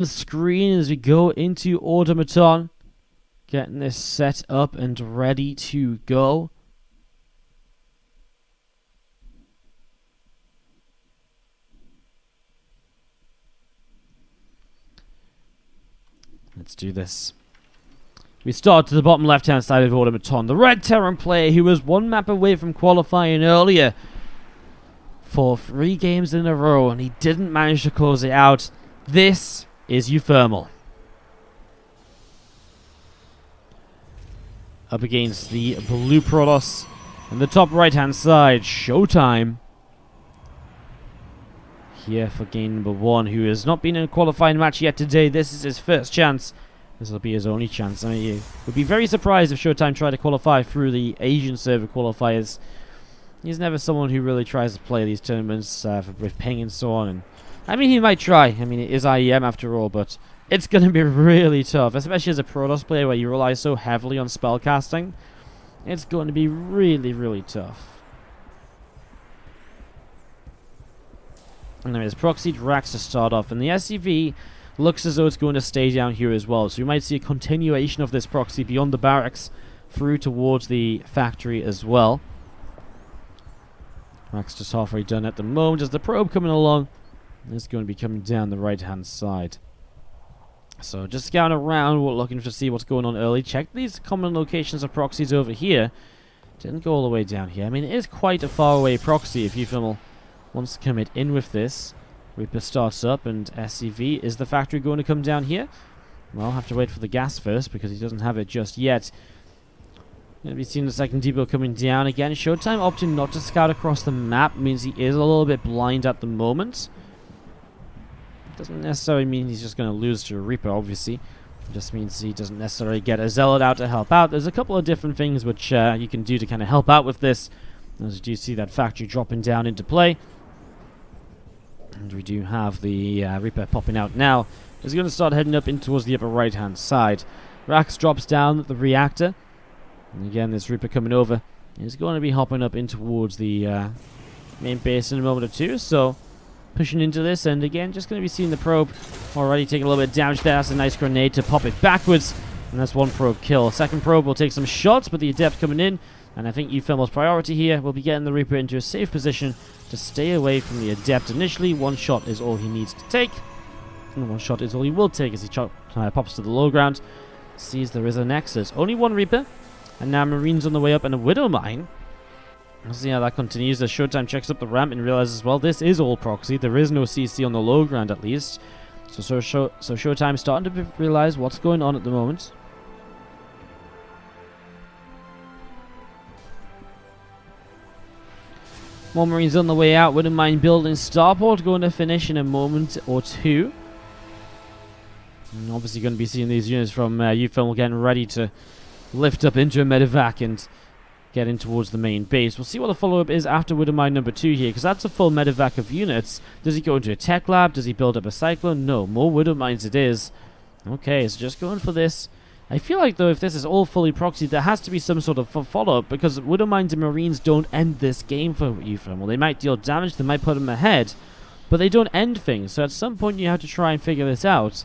the screen as we go into Automaton. Getting this set up and ready to go. Let's do this. We start to the bottom left-hand side of Automaton. The Red Terran player who was one map away from qualifying earlier for 3 games in a row, and he didn't manage to close it out. This is uThermal. Up against the blue Protoss. And the top right-hand side, ShoWTimE. Here for game number 1, who has not been in a qualifying match yet today. This is his first chance. This will be his only chance. I mean, you would be very surprised if ShoWTimE tried to qualify through the Asian server qualifiers. He's never someone who really tries to play these tournaments with ping and so on. And I mean, he might try. I mean, it is IEM after all, but it's going to be really tough, especially as a Protoss player where you rely so heavily on spellcasting. It's going to be really, really tough. And there is proxied racks to start off, and the SCV looks as though it's going to stay down here as well. So we might see a continuation of this proxy beyond the barracks through towards the factory as well. Rack's just halfway done at the moment as the probe coming along is going to be coming down the right-hand side. So just scouting around, we're looking to see what's going on early. Check these common locations of proxies over here. Didn't go all the way down here. I mean, it is quite a far away proxy if uThermal wants to commit in with this. Reaper starts up, and SCV, is the factory going to come down here? Well, I'll have to wait for the gas first because he doesn't have it just yet. Going to be seeing the second depot coming down again. ShoWTimE opting not to scout across the map means he is a little bit blind at the moment. Doesn't necessarily mean he's just going to lose to a Reaper, obviously. It just means he doesn't necessarily get a Zealot out to help out. There's a couple of different things which you can do to kind of help out with this. As you do see that factory dropping down into play. And we do have the Reaper popping out now. He's going to start heading up in towards the upper right-hand side. Rax drops down the reactor. And again, this Reaper coming over. He's going to be hopping up in towards the main base in a moment or two. So, pushing into this. And again, just going to be seeing the probe already taking a little bit of damage there. That's a nice grenade to pop it backwards. And that's one probe kill. Second probe will take some shots, but the Adept coming in. And I think uThermal's priority here will be getting the Reaper into a safe position to stay away from the Adept initially. One shot is all he needs to take. And one shot is all he will take as he pops to the low ground. Sees there is a Nexus. Only one Reaper. And now Marines on the way up and a Widow Mine. We'll see how that continues as ShoWTimE checks up the ramp and realizes, well, this is all proxy. There is no CC on the low ground at least. So ShoWTimE starting to realize what's going on at the moment. More Marines on the way out. Wouldn't mind building Starport, going to finish in a moment or two. And obviously going to be seeing these units from uThermal getting ready to lift up into a medevac and get in towards the main base. We'll see what the follow-up is after Widow Mine number 2 here, because that's a full medevac of units. Does he go into a tech lab? Does he build up a cyclone? No, more Widow Mines it is. Okay, so just going for this. I feel like, though, if this is all fully proxied, there has to be some sort of follow-up, because Widow Mines and Marines don't end this game for uThermal. They might deal damage, they might put them ahead, but they don't end things. So at some point you have to try and figure this out.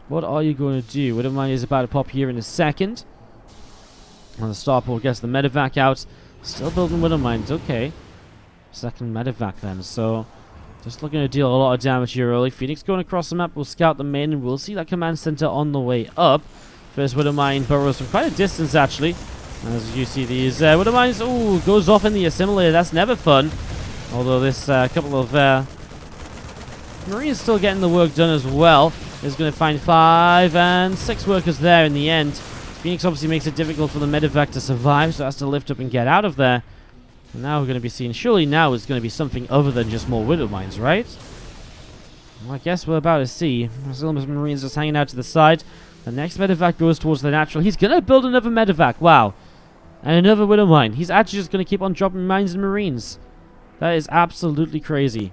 What are you going to do? Widow Mine is about to pop here in a second. And the Starport gets the medevac out. Still building Widow Mines, okay. Second medevac then, so just looking to deal a lot of damage here early. Phoenix going across the map, we'll scout them in, and we'll see that command center on the way up. First Widow Mine burrows from quite a distance, actually. As you see these Widow Mines, ooh, goes off in the assimilator. That's never fun. Although this couple of Marines still getting the work done as well. Is going to find 5 and 6 workers there in the end. Phoenix obviously makes it difficult for the medevac to survive, so has to lift up and get out of there. And now we're going to be seeing, surely now is going to be something other than just more Widow Mines, right? Well, I guess we're about to see. Still Marines just hanging out to the side. The next medevac goes towards the natural. He's going to build another medevac. Wow. And another Widow Mine. He's actually just going to keep on dropping mines and Marines. That is absolutely crazy.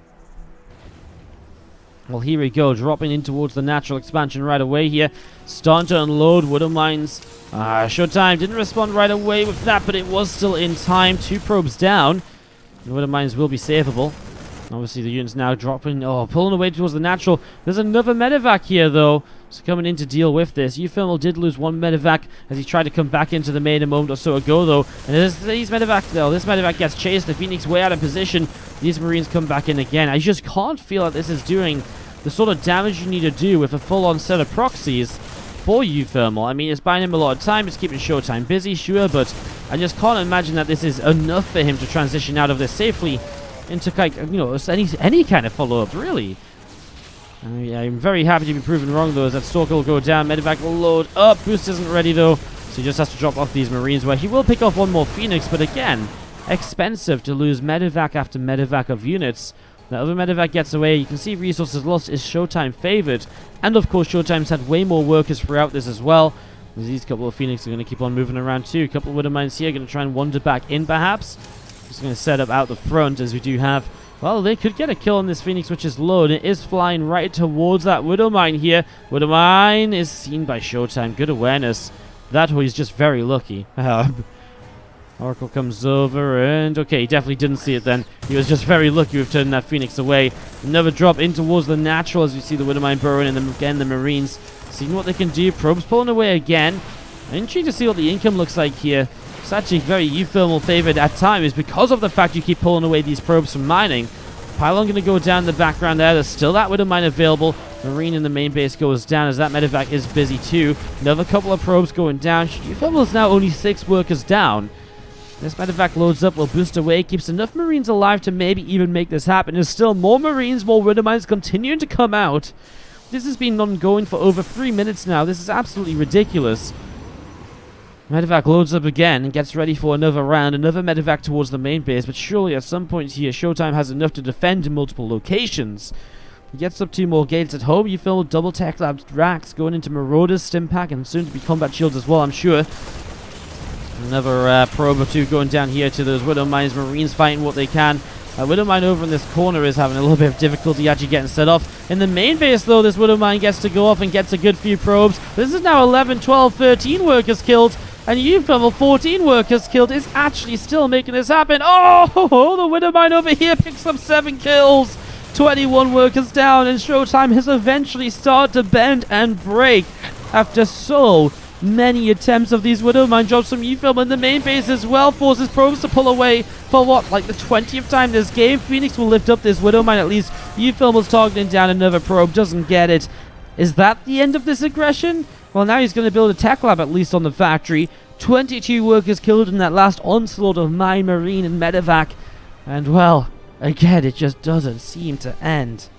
Well, here we go. Dropping in towards the natural expansion right away here. Starting to unload Widow Mines. ShoWTimE didn't respond right away with that, but it was still in time. 2 probes down. The Widow Mines will be savable. Obviously, the unit's now dropping. Oh, pulling away towards the natural. There's another medevac here, though. So coming in to deal with this. uThermal did lose one medevac as he tried to come back into the main a moment or so ago, though. And these medevac, though, this medevac gets chased. The Phoenix way out of position. These Marines come back in again. I just can't feel that this is doing the sort of damage you need to do with a full-on set of proxies for uThermal. I mean, it's buying him a lot of time. It's keeping ShoWTimE busy, sure, but I just can't imagine that this is enough for him to transition out of this safely into, like, you know, any kind of follow-up, really. I'm very happy to be proven wrong, though, as that Stalker will go down. Medevac will load up. Boost isn't ready, though, so he just has to drop off these Marines, where he will pick off one more Phoenix, but again, expensive to lose medevac after medevac of units. The other medevac gets away. You can see resources lost is ShoWTimE favored, and of course ShoWTimE's had way more workers throughout this as well. These couple of Phoenix are going to keep on moving around too. A couple of Widow Mines here, going to try and wander back in perhaps. Just going to set up out the front, as we do have, well, they could get a kill on this Phoenix, which is low, and it is flying right towards that Widow Mine here. Widow Mine is seen by ShoWTimE. Good awareness. That was just very lucky. Oracle comes over, and okay, he definitely didn't see it then. He was just very lucky with turning that Phoenix away. Another drop in towards the natural as we see the Widow Mine burrowing, and then again the Marines seeing what they can do. Probes pulling away again. I'm intrigued to see what the income looks like here. It's actually very uThermal favored at times because of the fact you keep pulling away these probes from mining. Pylon going to go down in the background there. There's still that Widow Mine available. Marine in the main base goes down as that medevac is busy too. Another couple of probes going down. uThermal is now only 6 workers down. This medevac loads up, will boost away, keeps enough Marines alive to maybe even make this happen. There's still more Marines, more Widow Mines continuing to come out. This has been ongoing for over 3 minutes now. This is absolutely ridiculous. Medevac loads up again and gets ready for another round. Another medevac towards the main base, but surely at some point here, ShoWTimE has enough to defend in multiple locations. He gets up 2 more gates at home. uThermal double tech lab racks going into Marauders, Stimpack, and soon to be combat shields as well, I'm sure. Another probe or 2 going down here to those Widow Mines. Marines fighting what they can. Widow Mine over in this corner is having a little bit of difficulty actually getting set off. In the main base, though, this Widow Mine gets to go off and gets a good few probes. This is now 11, 12, 13 workers killed. And uThermal, 14 workers killed, is actually still making this happen. Oh, the Widow Mine over here picks up 7 kills. 21 workers down, and ShoWTimE has eventually started to bend and break after so many attempts of these Widow Mine drops from uThermal. In the main base as well, forces probes to pull away for what, like the 20th time this game. Phoenix will lift up this Widow Mine at least. uThermal's targeting down another probe, doesn't get it. Is that the end of this aggression? Well, now he's going to build a tech lab at least on the factory. 22 workers killed in that last onslaught of Mine, Marine, and medevac. And well, again, it just doesn't seem to end.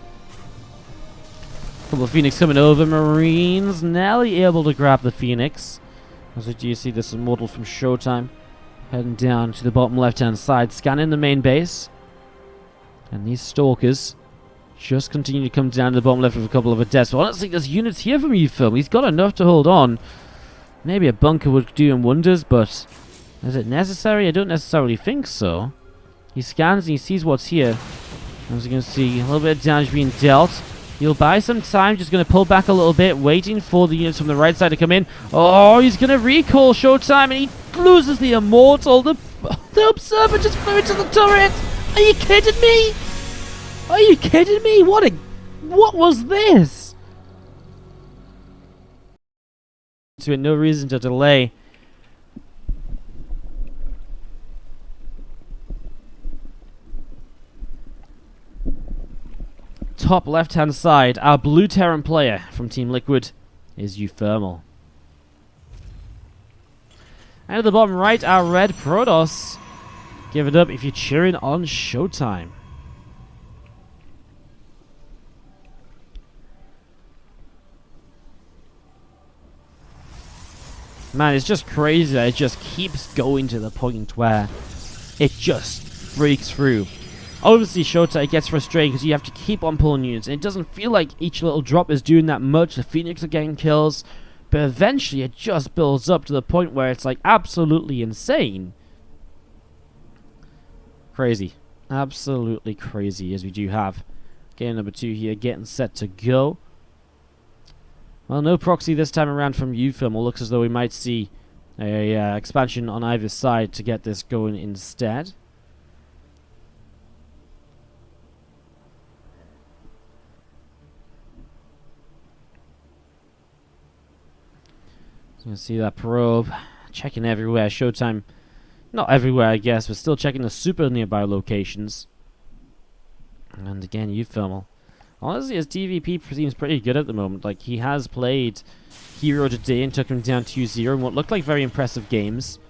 Couple of Phoenix coming over. Marines nearly able to grab the Phoenix. As we do see this immortal from ShoWTimE heading down to the bottom left-hand side, scanning the main base. And these Stalkers just continue to come down to the bottom left with a couple of deaths. Well, I don't think there's units here from uThermal. He's got enough to hold on. Maybe a bunker would do him wonders, but is it necessary? I don't necessarily think so. He scans and he sees what's here. As you can see, a little bit of damage being dealt. He'll buy some time, just going to pull back a little bit, waiting for the units from the right side to come in. Oh, he's going to recall ShoWTimE, and he loses the Immortal. The Observer just flew into the turret. Are you kidding me? Are you kidding me? What was this? To it, no reason to delay. Top left-hand side, our blue Terran player from Team Liquid is uThermal. And at the bottom right, our red Protoss. Give it up if you're cheering on ShoWTimE. Man, it's just crazy that it just keeps going to the point where it just breaks through. Obviously, ShoWTimE gets frustrating because you have to keep on pulling units, and it doesn't feel like each little drop is doing that much. The Phoenix are getting kills, but eventually it just builds up to the point where it's like absolutely insane. Crazy. Absolutely crazy, as we do have game number 2 here getting set to go. Well, no proxy this time around from uThermal. Looks as though we might see a expansion on either side to get this going instead. You can see that probe checking everywhere. ShoWTimE, not everywhere, I guess, but still checking the super nearby locations. And again, uThermal. Honestly, his TVP seems pretty good at the moment. Like, he has played Hero today and took him down 2-0 in what looked like very impressive games.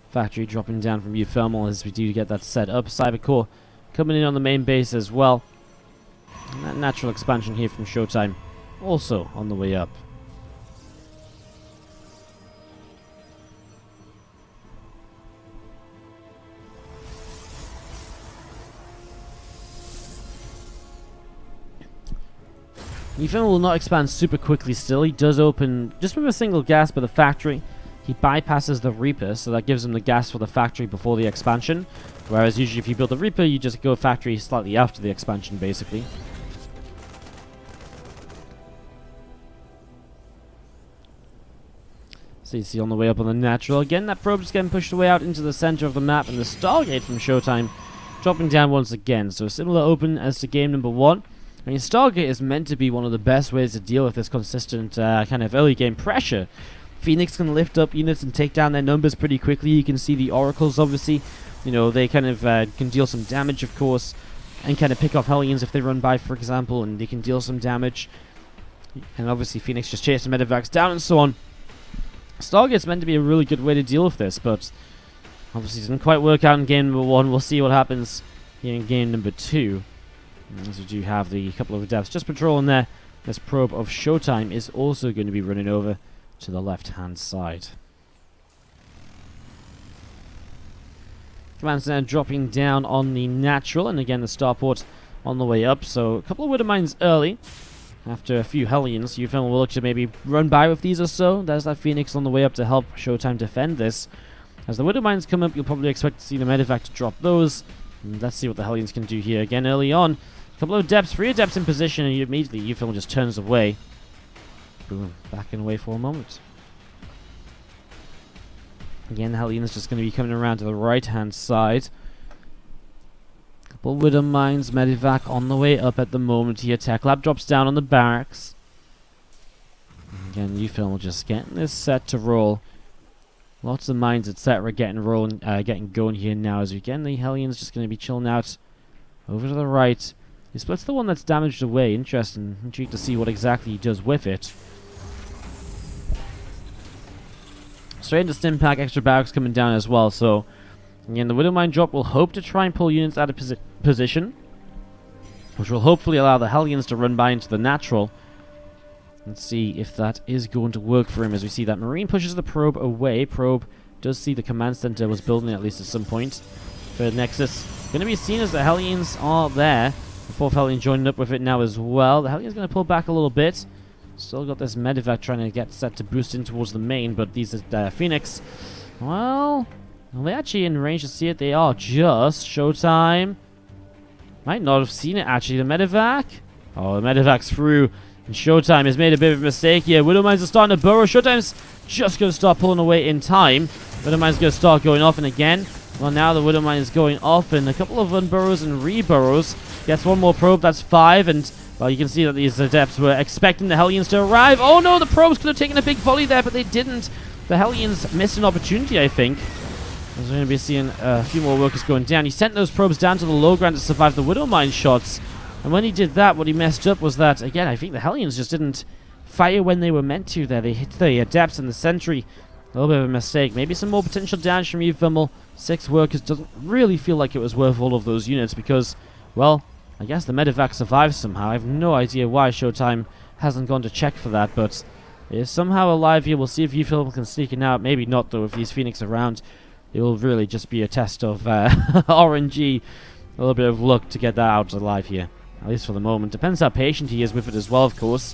Factory dropping down from uThermal as we do get that set up. Cybercore coming in on the main base as well. And that natural expansion here from ShoWTimE also on the way up. uThermal will not expand super quickly still. He does open just with a single gas by the factory. He bypasses the Reaper, so that gives him the gas for the factory before the expansion. Whereas usually if you build the Reaper, you just go factory slightly after the expansion, basically. So you see on the way up on the natural. Again, that probe is getting pushed away out into the center of the map, and the Stargate from ShoWTimE dropping down once again. So a similar open as to game number 1. I mean, Stargate is meant to be one of the best ways to deal with this consistent kind of early game pressure. Phoenix can lift up units and take down their numbers pretty quickly. You can see the Oracles, obviously. You know, they kind of can deal some damage, of course, and kind of pick off Hellions if they run by, for example, and they can deal some damage. And obviously Phoenix just chasing Medivacs down and so on. Stargate's meant to be a really good way to deal with this, but obviously it didn't quite work out in game number 1. We'll see what happens here in game number 2. As we do have the couple of adepts just patrolling there. This probe of ShoWTimE is also going to be running over to the left-hand side. Command Center dropping down on the natural, and again the starport on the way up. So a couple of Widow Mines early. After a few Hellions, uThermal will look to maybe run by with these or so. There's that Phoenix on the way up to help ShoWTimE defend this. As the Widow Mines come up, you'll probably expect to see the Medivac to drop those. And let's see what the Hellions can do here. Again, early on, a couple of adepts, 3 adepts in position, and immediately uThermal just turns away. Boom, backing away for a moment. Again, the Hellions just going to be coming around to the right-hand side. Couple Widow Mines, Medivac on the way up at the moment here. Tech Lab drops down on the barracks. Again, uThermal just getting this set to roll. Lots of mines, etc. getting going here now. As again, the Hellions just going to be chilling out over to the right. He splits the one that's damaged away. Interesting. Intrigued to see what exactly he does with it. Straight into Stim Pack, extra barracks coming down as well. So, again, the Widow Mine drop will hope to try and pull units out of position, which will hopefully allow the Hellions to run by into the natural. Let's see if that is going to work for him as we see that Marine pushes the probe away. Probe does see the command center was building at least at some point. Third Nexus going to be seen as the Hellions are there. The 4th Hellion joining up with it now as well. The Hellion's going to pull back a little bit. Still got this Medivac trying to get set to boost in towards the main, but these Phoenix, well, are they actually in range to see it? They are just. ShoWTimE might not have seen it actually. The Medivac? Oh, the Medivac's through. And ShoWTimE has made a bit of a mistake here. Widow Mines are starting to burrow. ShoWTimE's just going to start pulling away in time. Widow Mine's going to start going off, and again, well, now the Widow Mine is going off, and a couple of unburrows and reburrows. Gets one more probe, that's 5, and, well, you can see that these adepts were expecting the Hellions to arrive. Oh no, the probes could have taken a big volley there, but they didn't. The Hellions missed an opportunity, I think. As we're going to be seeing a few more workers going down. He sent those probes down to the low ground to survive the Widow Mine shots. And when he did that, what he messed up was that, again, I think the Hellions just didn't fire when they were meant to there. They hit the adepts and the sentry. A little bit of a mistake. Maybe some more potential damage from uThermal. 6 workers doesn't really feel like it was worth all of those units because, well, I guess the Medivac survived somehow. I have no idea why ShoWTimE hasn't gone to check for that, but it is somehow alive here. We'll see if uThermal can sneak it out. Maybe not, though, if these Phoenix around. It will really just be a test of RNG. A little bit of luck to get that out alive here. At least for the moment. Depends how patient he is with it as well, of course.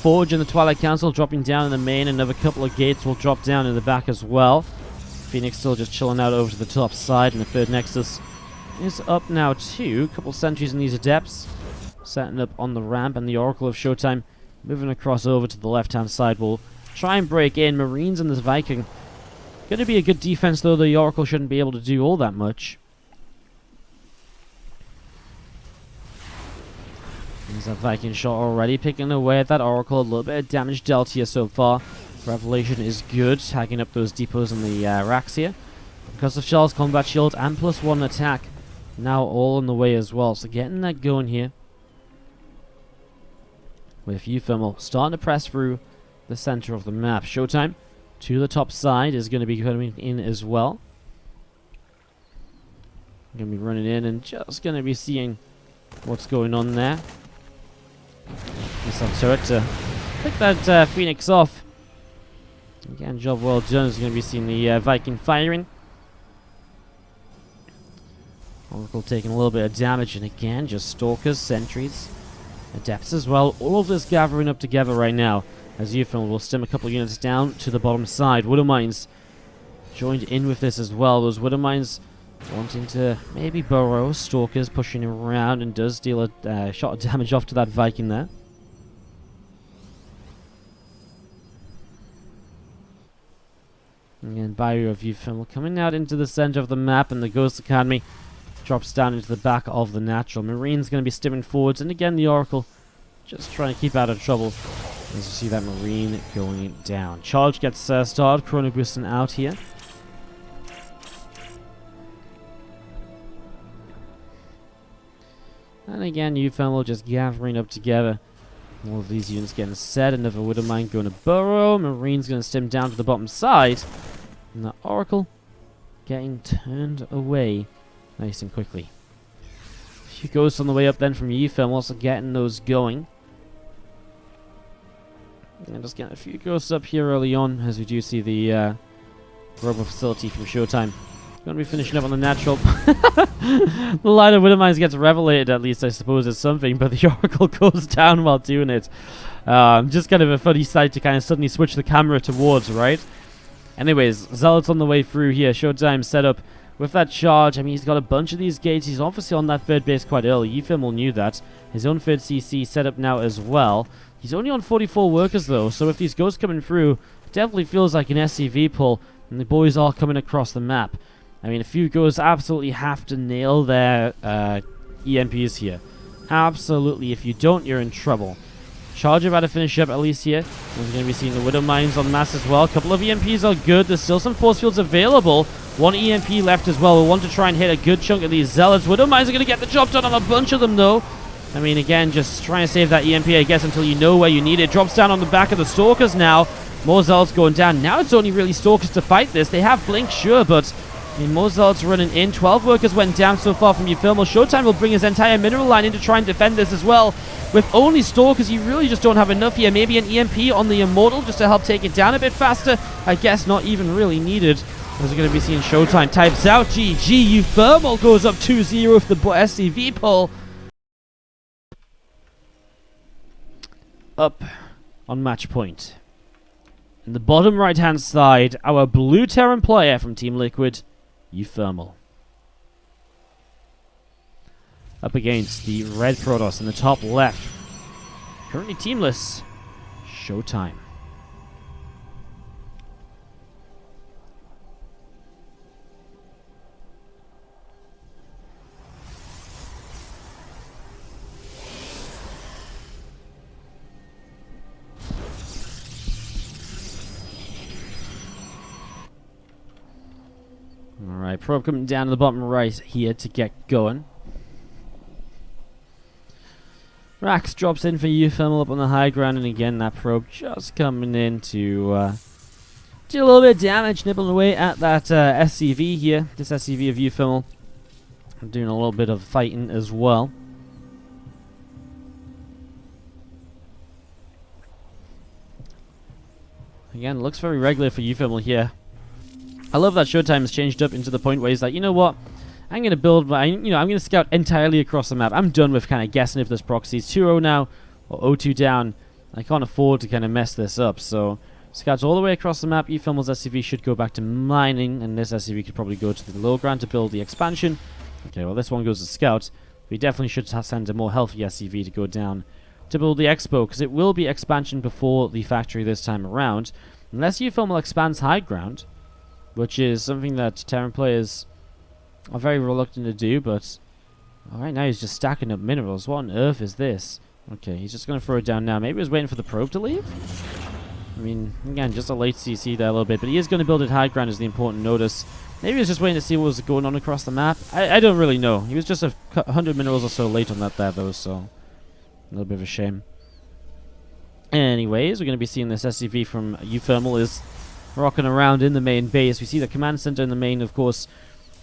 Forge and the Twilight Council dropping down in the main. Another couple of gates will drop down in the back as well. Phoenix still just chilling out over to the top side. And the 3rd Nexus is up now too. A couple sentries in these adepts. Setting up on the ramp. And the Oracle of ShoWTimE moving across over to the left-hand side. Will try and break in. Marines and this Viking. Going to be a good defense, though. The Oracle shouldn't be able to do all that much. There's a Viking shot already picking away at that Oracle. A little bit of damage dealt here so far. Revelation is good, tagging up those depots and the racks here. Because of Shell's combat shield and +1 attack, now all in the way as well. So getting that going here. With uThermal starting to press through the center of the map. ShoWTimE to the top side is going to be coming in as well. Going to be running in and just going to be seeing what's going on there. Missile turret to pick that Phoenix off. Again, job well done. Is going to be seeing the Viking firing. Oracle taking a little bit of damage, and again, just Stalkers, Sentries, Adepts as well. All of this gathering up together right now as uThermal will stem a couple of units down to the bottom side. Widow Mines joined in with this as well. Those Widow Mines wanting to maybe burrow. Stalkers pushing around and does deal a shot of damage off to that Viking there. And Barrier of uThermal coming out into the center of the map, and the Ghost Academy drops down into the back of the Natural. Marine's going to be stimming forwards, and again the Oracle just trying to keep out of trouble as you see that Marine going down. Charge gets started, Chrono boosting out here. And again, uThermal just gathering up together. All of these units getting set. Another Widow Mine going to burrow. Marine's going to stem down to the bottom side. And the Oracle getting turned away nice and quickly. A few ghosts on the way up then from uThermal, also getting those going. And just getting a few ghosts up here early on as we do see the Robo facility from ShoWTimE. Going to be finishing up on the Natural. The line of Widow Mines gets revelated, at least I suppose is something, but the Oracle goes down while doing it. Just kind of a funny sight to kind of suddenly switch the camera towards, right? Anyways, Zealots on the way through here. ShoWTimE set up with that charge. I mean, he's got a bunch of these gates. He's obviously on that third base quite early. uThermal knew that. His own third CC set up now as well. He's only on 44 workers though, so if these ghosts coming through, it definitely feels like an SCV pull, and the boys are coming across the map. I mean, a few ghosts absolutely have to nail their EMPs here. Absolutely. If you don't, you're in trouble. Charge about to finish up at least here. We're going to be seeing the Widow Mines on mass as well. A couple of EMPs are good. There's still some force fields available. One EMP left as well. We want to try and hit a good chunk of these Zealots. Widow Mines are going to get the job done on a bunch of them though. I mean, again, just trying to save that EMP, I guess, until you know where you need it. Drops down on the back of the Stalkers now. More Zealots going down. Now it's only really Stalkers to fight this. They have Blink, sure, but I mean, more Zealots running in. 12 workers went down so far from uThermal. ShoWTimE will bring his entire mineral line in to try and defend this as well. With only Stalkers, you really just don't have enough here. Maybe an EMP on the Immortal just to help take it down a bit faster. I guess not even really needed. As we're going to be seeing ShoWTimE types out. GG, uThermal goes up 2-0 with the SCV pull. Up on match point. In the bottom right hand side, our blue Terran player from Team Liquid, uThermal. Up against the red Protoss in the top left. Currently teamless, ShoWTimE. Alright, probe coming down to the bottom right here to get going. Rax drops in for uThermal up on the high ground, and again that probe just coming in to do a little bit of damage, nibbling away at that SCV here. This SCV of uThermal doing a little bit of fighting as well. Again, looks very regular for uThermal here. I love that ShoWTimE has changed up into the point where he's like, you know what? I'm going to build my, I'm going to scout entirely across the map. I'm done with kind of guessing if this proxy is 2-0 now or 0-2 down. I can't afford to kind of mess this up. So, scouts all the way across the map. uThermal's SCV should go back to mining, and this SCV could probably go to the low ground to build the expansion. Okay, well, this one goes to scout. We definitely should send a more healthy SCV to go down to build the expo, because it will be expansion before the factory this time around. Unless uThermal expands high ground, which is something that Terran players are very reluctant to do, but right now he's just stacking up minerals. What on earth is this? Okay, he's just going to throw it down now. Maybe he was waiting for the probe to leave? I mean, again, just a late CC there a little bit, but he is going to build it high ground is the important notice. Maybe he was just waiting to see what was going on across the map. I don't really know. He was just 100 minerals or so late on that there, though, so a little bit of a shame. Anyways, we're going to be seeing this SCV from uThermal is rocking around in the main base. We see the command center in the main, of course,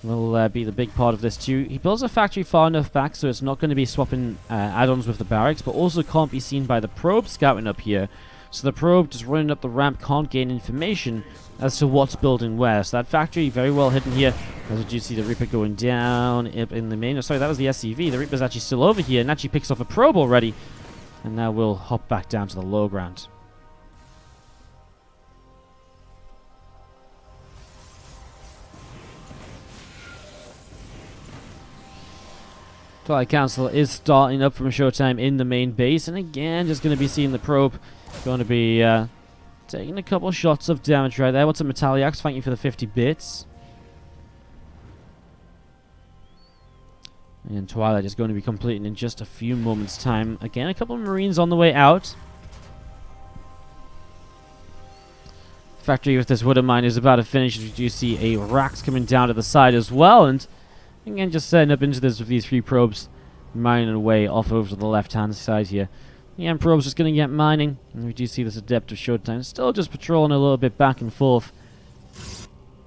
will be the big part of this too. He builds a factory far enough back so it's not going to be swapping add-ons with the barracks, but also can't be seen by the probe scouting up here. So the probe just running up the ramp can't gain information as to what's building where. So that factory very well hidden here. As we do see the Reaper going down in the main. Oh, sorry, that was the SCV. The Reaper's actually still over here and actually picks off a probe already. And now we'll hop back down to the low ground. Twilight Council is starting up from ShoWTimE in the main base. And again, just going to be seeing the probe. Going to be taking a couple shots of damage right there. What's a Metalliax? Thank you for the 50 bits. And Twilight is going to be completing in just a few moments' time. Again, a couple of Marines on the way out. Factory with this Wood Mine is about to finish. We do see a Rax coming down to the side as well. And again, just setting up into this with these 3 probes. Mining away off over to the left-hand side here. The probe's just going to get mining. And we do see this Adept of ShoWTimE still just patrolling a little bit back and forth.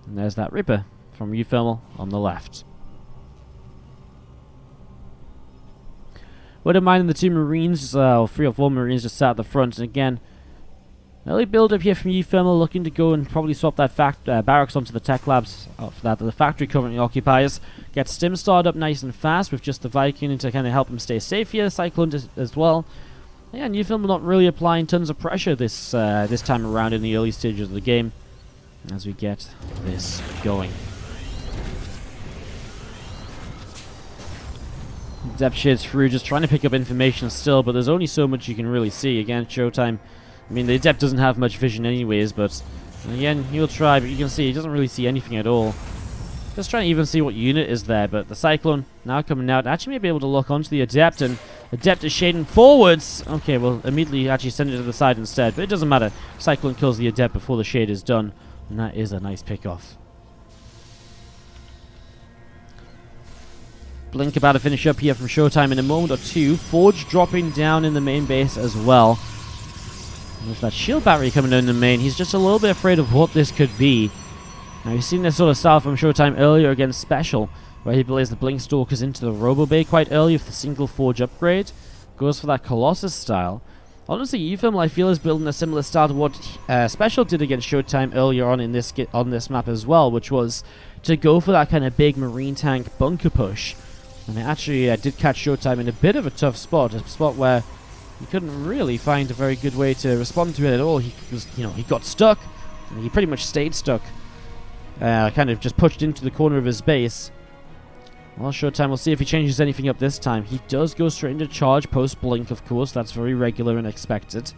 And there's that Reaper from uThermal on the left. Wouldn't mind the 2 Marines, or 3 or 4 Marines just sat at the front. And again, early build up here from uThermal, looking to go and probably swap that barracks onto the tech labs that the factory currently occupies. Get Stim started up nice and fast with just the Viking to kind of help him stay safe here. Cyclone as well. Yeah, and uThermal not really applying tons of pressure this time around in the early stages of the game as we get this going. Depth shades through, just trying to pick up information still, but there's only so much you can really see. Again, ShoWTimE, I mean, the Adept doesn't have much vision anyways, but again, he'll try, but you can see he doesn't really see anything at all. Just trying to even see what unit is there, but the Cyclone now coming out. Actually may be able to lock onto the Adept, and Adept is shading forwards. Okay, well, immediately actually send it to the side instead, but it doesn't matter. Cyclone kills the Adept before the shade is done, and that is a nice pick-off. Blink about to finish up here from ShoWTimE in a moment or two. Forge dropping down in the main base as well. And with that shield battery coming down in the main, he's just a little bit afraid of what this could be. Now, you've seen this sort of style from ShoWTimE earlier against Special, where he plays the Blink Stalkers into the Robo Bay quite early with the single Forge upgrade. Goes for that Colossus style. Honestly, uThermal, I feel, is building a similar style to what Special did against ShoWTimE earlier on in this map as well, which was to go for that kind of big Marine tank bunker push. And it actually did catch ShoWTimE in a bit of a tough spot, a spot where he couldn't really find a very good way to respond to it at all. He was, he got stuck, and he pretty much stayed stuck. Kind of just pushed into the corner of his base. Well, ShoWTimE, we'll see if he changes anything up this time. He does go straight into charge post-blink, of course. That's very regular and expected.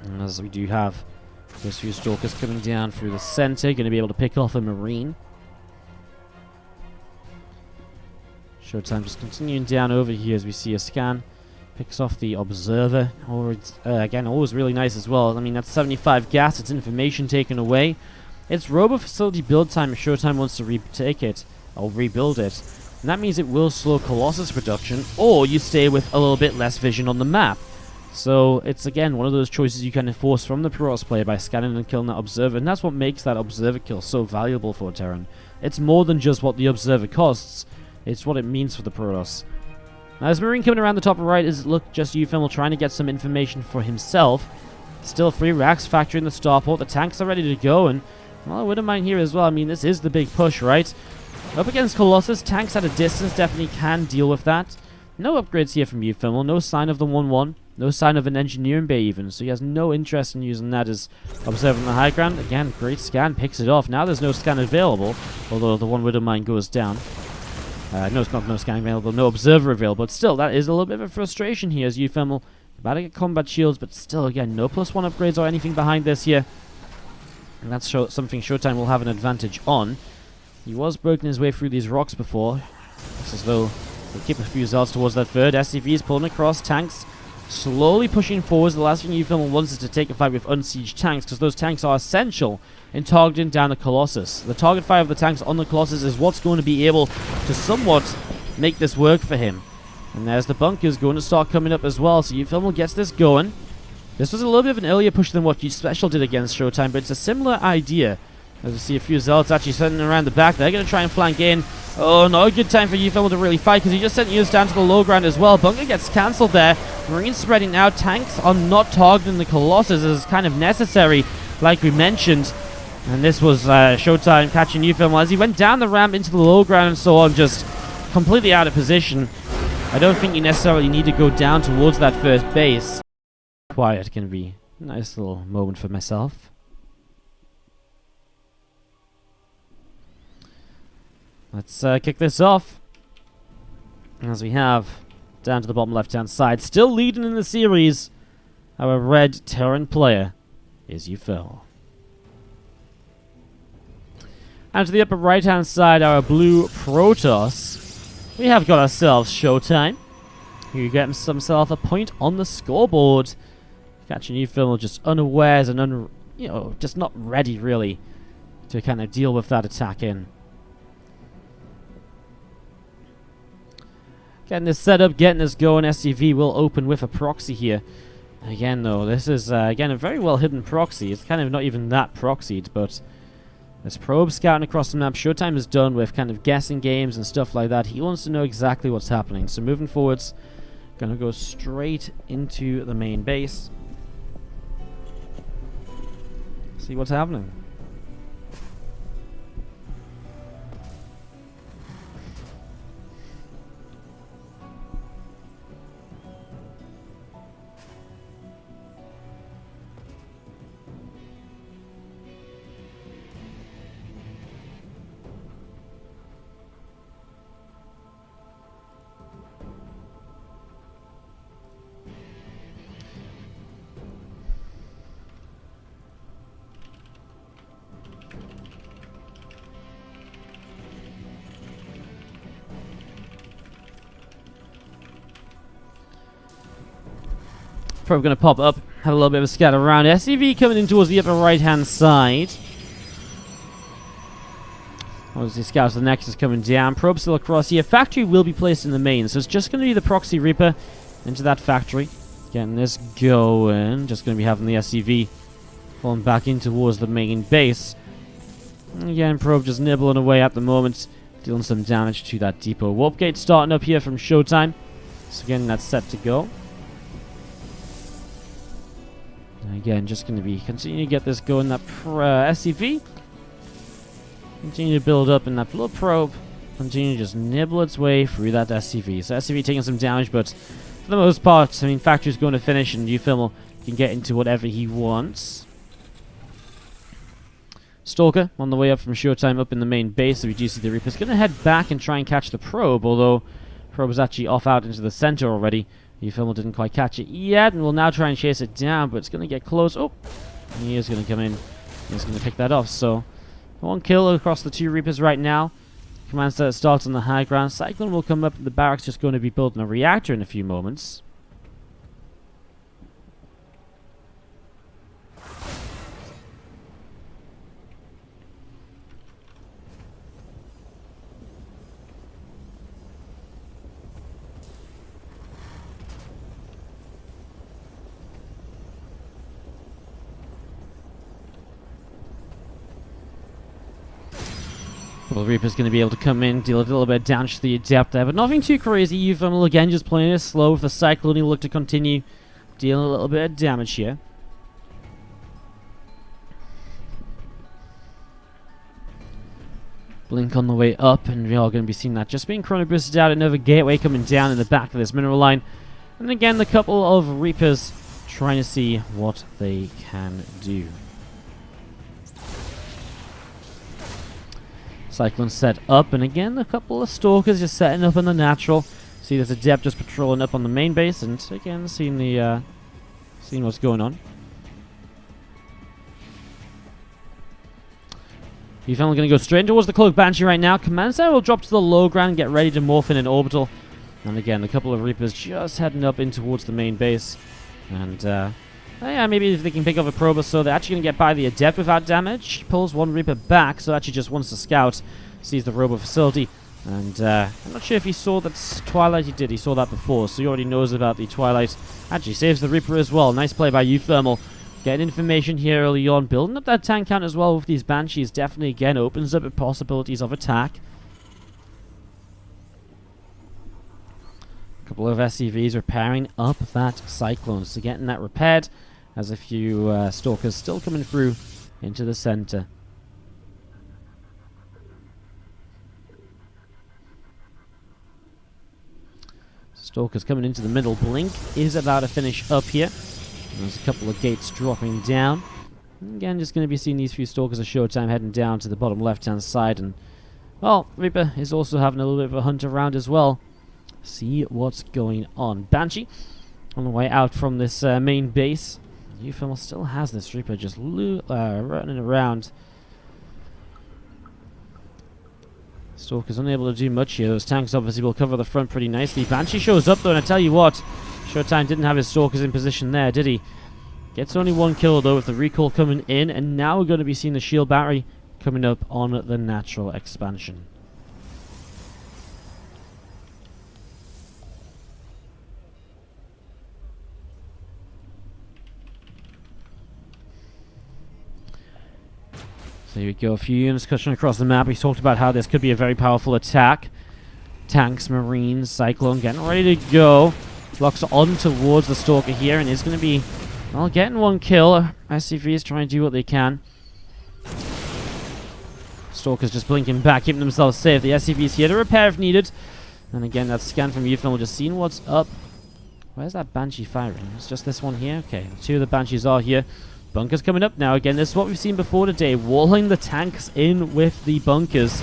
And as we do have those few Stalkers coming down through the center, going to be able to pick off a Marine. ShoWTimE just continuing down over here as we see a scan. Picks off the Observer. Again, always really nice as well. I mean, that's 75 gas. It's information taken away. It's Robo Facility build time if ShoWTimE wants to retake it, or rebuild it. And that means it will slow Colossus production, or you stay with a little bit less vision on the map. So it's, again, one of those choices you can enforce from the Protoss player by scanning and killing that Observer. And that's what makes that Observer kill so valuable for Terran. It's more than just what the Observer costs. It's what it means for the Protoss. Now, this Marine coming around the top right is, just uThermal trying to get some information for himself. Still 3 racks factoring the starport. The tanks are ready to go, and, well, I wouldn't mind here as well. I mean, this is the big push, right? Up against Colossus, tanks at a distance definitely can deal with that. No upgrades here from uThermal. No sign of the 1-1. No sign of an engineering bay even. So he has no interest in using that as observing the high ground. Again, great scan. Picks it off. Now there's no scan available, although the one Widow Mine goes down. No, it's not no scan available, no observer available, but still, that is a little bit of a frustration here as uThermal about to get combat shields, but still, again, no +1 upgrades or anything behind this here. And that's something ShoWTimE will have an advantage on. He was breaking his way through these rocks before. It's as though We'll keep a few zealots towards that third. SCVs pulling across. Tanks slowly pushing forwards. The last thing uThermal wants is to take a fight with unsieged tanks, because those tanks are essential in targeting down the Colossus. The target fire of the tanks on the Colossus is what's going to be able to somewhat make this work for him. And there's the bunkers going to start coming up as well, so uThermal gets this going. This was a little bit of an earlier push than what uSpecial did against ShoWTimE, but it's a similar idea. As we see a few zealots actually sitting around the back, they're going to try and flank in. Oh, not a good time for uThermal to really fight, because he just sent Eos down to the low ground as well. Bunker gets cancelled there. Marines spreading out. Tanks are not targeting the Colossus as kind of necessary, like we mentioned. And this was ShoWTimE catching uThermal as he went down the ramp into the low ground and so on, just completely out of position. I don't think you necessarily need to go down towards that first base. Quiet can be a nice little moment for myself. Let's kick this off. As we have down to the bottom left-hand side, still leading in the series, our red Terran player is uThermal. And to the upper right-hand side, our blue Protoss, we have got ourselves ShoWTimE, who gets himself a point on the scoreboard. Catching uThermal just unawares and just not ready really to kind of deal with that attack in. Getting this set up, getting this going. SCV will open with a proxy here. Again though, this is again a very well hidden proxy. It's kind of not even that proxied, but there's probes scouting across the map. ShoWTimE is done with kind of guessing games and stuff like that. He wants to know exactly what's happening. So moving forwards, gonna go straight into the main base. See what's happening. Probably going to pop up, have a little bit of a scatter around. SCV coming in towards the upper right-hand side. Obviously, scouts the Nexus coming down. Probe still across here. Factory will be placed in the main, so it's just going to be the Proxy Reaper into that factory. Getting this going. Just going to be having the SCV falling back in towards the main base. And again, Probe just nibbling away at the moment, dealing some damage to that depot. Warp gate starting up here from ShoWTimE. So again, that's set to go. And again, just going to be continuing to get this going. That SCV continue to build up in that little probe. Continue to just nibble its way through that SCV. So SCV taking some damage, but for the most part, I mean, Factory's going to finish, and uThermal can get into whatever he wants. Stalker on the way up from ShoWTimE up in the main base. So we do see the Reaper's going to head back and try and catch the probe, although probe is actually off out into the center already. uThermal didn't quite catch it yet, and will now try and chase it down, but it's going to get close. Oh, he is going to come in. He's going to pick that off. So, one kill across the two Reapers right now. Command center starts on the high ground. Cyclone will come up. The barracks just going to be building a reactor in a few moments. Well, Reaper's going to be able to come in, deal a little bit of damage to the Adept there, but nothing too crazy. uThermal again just playing it slow with the Cyclone. He'll look to continue dealing a little bit of damage here. Blink on the way up, and we are going to be seeing that just being chrono boosted out. Another gateway coming down in the back of this mineral line. And again, the couple of Reapers trying to see what they can do. Cyclone set up, and again, a couple of Stalkers just setting up in the natural. See, there's a Adept just patrolling up on the main base, and again, seeing what's going on. uThermal going to go straight towards the Cloak Banshee right now. Command Center will drop to the low ground and get ready to morph in an orbital. And again, a couple of Reapers just heading up in towards the main base. And, yeah, maybe if they can pick up a probe or so, they're actually going to get by the Adept without damage. Pulls one Reaper back, so actually just wants to scout. Sees the Robo facility. And I'm not sure if he saw that Twilight. He did. He saw that before, so he already knows about the Twilight. Actually saves the Reaper as well. Nice play by uThermal. Getting information here early on. Building up that tank count as well with these Banshees definitely, again, opens up possibilities of attack. A couple of SCVs repairing up that Cyclone. So getting that repaired. As a few Stalkers still coming through into the center. Stalkers coming into the middle. Blink is about to finish up here. There's a couple of gates dropping down. And again, just going to be seeing these few Stalkers of ShoWTimE heading down to the bottom left-hand side. And, well, Reaper is also having a little bit of a hunt around as well. See what's going on. Banshee on the way out from this main base. uThermal still has this Reaper just running around. Stalker's unable to do much here. Those tanks obviously will cover the front pretty nicely. Banshee shows up though, and I tell you what, ShoWTimE didn't have his Stalkers in position there, did he? Gets only one kill though with the recall coming in, and now we're going to be seeing the shield battery coming up on the natural expansion. So here we go, a few units cutting across the map. We talked about how this could be a very powerful attack. Tanks, Marines, Cyclone getting ready to go. Locks on towards the Stalker here, and is going to be, well, getting one kill. SCV is trying to do what they can. Stalker's just blinking back, keeping themselves safe. The SCV's here to repair if needed. And again, that scan from uThermal, just seeing what's up. Where's that Banshee firing? It's just this one here? Okay, two of the Banshees are here. Bunkers coming up now. Again, this is what we've seen before today. Walling the tanks in with the bunkers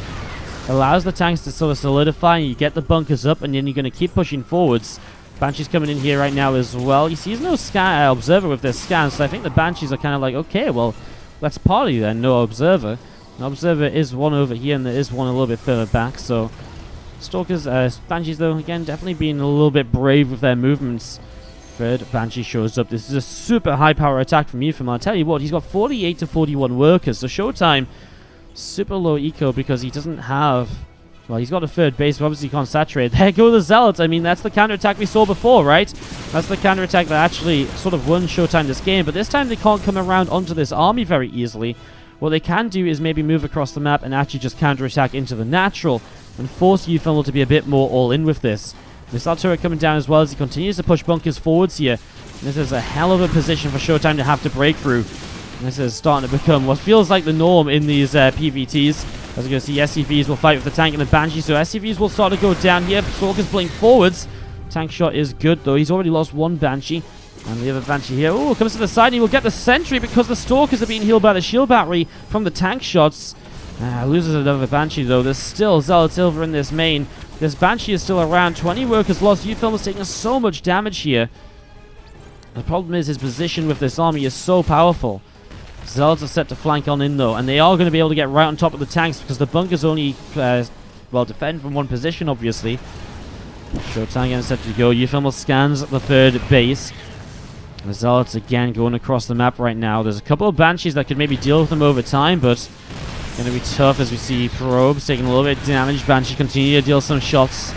allows the tanks to sort of solidify. You get the bunkers up, and then you're going to keep pushing forwards. Banshees coming in here right now as well. You see, there's no scan observer with this scan, so I think the Banshees are kind of like, okay, well, let's party then. No observer. An observer is one over here, and there is one a little bit further back. So, Stalkers, Banshees though, again, definitely being a little bit brave with their movements. Third Banshee shows up. This is a super high power attack from uThermal. I'll tell you what, he's got 48 to 41 workers. So ShoWTimE, super low eco because he doesn't have... Well, he's got a third base, but obviously he can't saturate. There go the Zealots. I mean, that's the counterattack we saw before, right? That's the counterattack that actually sort of won ShoWTimE this game. But this time they can't come around onto this army very easily. What they can do is maybe move across the map and actually just counterattack into the natural and force uThermal to be a bit more all in with this. Missile turret coming down as well as he continues to push bunkers forwards here. And this is a hell of a position for ShoWTimE to have to break through. And this is starting to become what feels like the norm in these PvTs. As you can see, SCVs will fight with the tank and the Banshee, so SCVs will start to go down here. Stalkers blink forwards. Tank shot is good though. He's already lost one Banshee. And the other Banshee here, oh, comes to the side and he will get the sentry because the Stalkers are being healed by the shield battery from the tank shots. Loses another Banshee though. There's still Zealots over in this main. This Banshee is still around. 20 workers lost. uThermal's taking so much damage here. The problem is his position with this army is so powerful. Zealots are set to flank on in though, and they are going to be able to get right on top of the tanks because the bunkers only, well, defend from one position obviously. ShoWTimE again set to go. uThermal scans the third base. The Zealots again going across the map right now. There's a couple of Banshees that could maybe deal with them over time, but going to be tough as we see probes taking a little bit of damage. Banshee continue to deal some shots.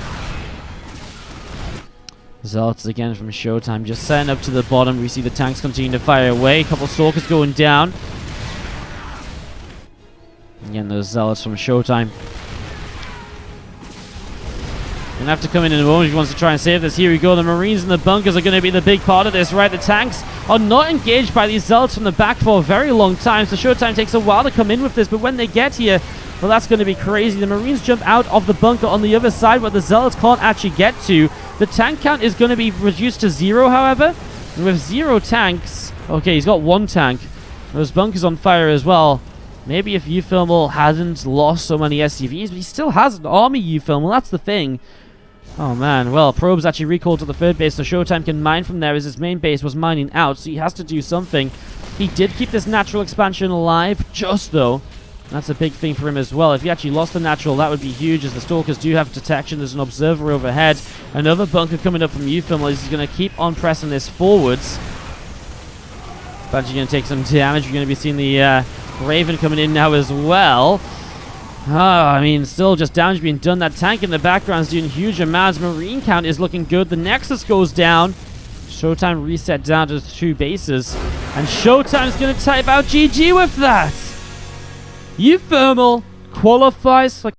Zealots again from ShoWTimE just setting up to the bottom. We see the tanks continue to fire away. A couple of Stalkers going down. Again, those Zealots from ShoWTimE. Gonna have to come in a moment if he wants to try and save this. Here we go. The Marines and the bunkers are going to be the big part of this, right? The tanks are not engaged by these Zealots from the back for a very long time, so ShoWTimE takes a while to come in with this, but when they get here, well, that's going to be crazy. The Marines jump out of the bunker on the other side where the Zealots can't actually get to. The tank count is going to be reduced to 0, however. And with 0 tanks... Okay, he's got 1 tank. Those bunkers on fire as well. Maybe if uThermal hadn't lost so many SCVs, but he still has an army, uThermal. That's the thing. Oh man, well, probes actually recalled to the third base, so ShoWTimE can mine from there as his main base was mining out, so he has to do something. He did keep this natural expansion alive, just though. That's a big thing for him as well. If he actually lost the natural, that would be huge, as the Stalkers do have detection. There's an observer overhead. Another bunker coming up from uThermal. He's going to keep on pressing this forwards. Bungie going to take some damage. We're going to be seeing the Raven coming in now as well. I mean, still just damage being done. That tank in the background is doing huge amounts. Marine count is looking good. The Nexus goes down. ShoWTimE reset down to 2 bases. And ShoWTimE's going to type out GG with that. uThermal qualifies for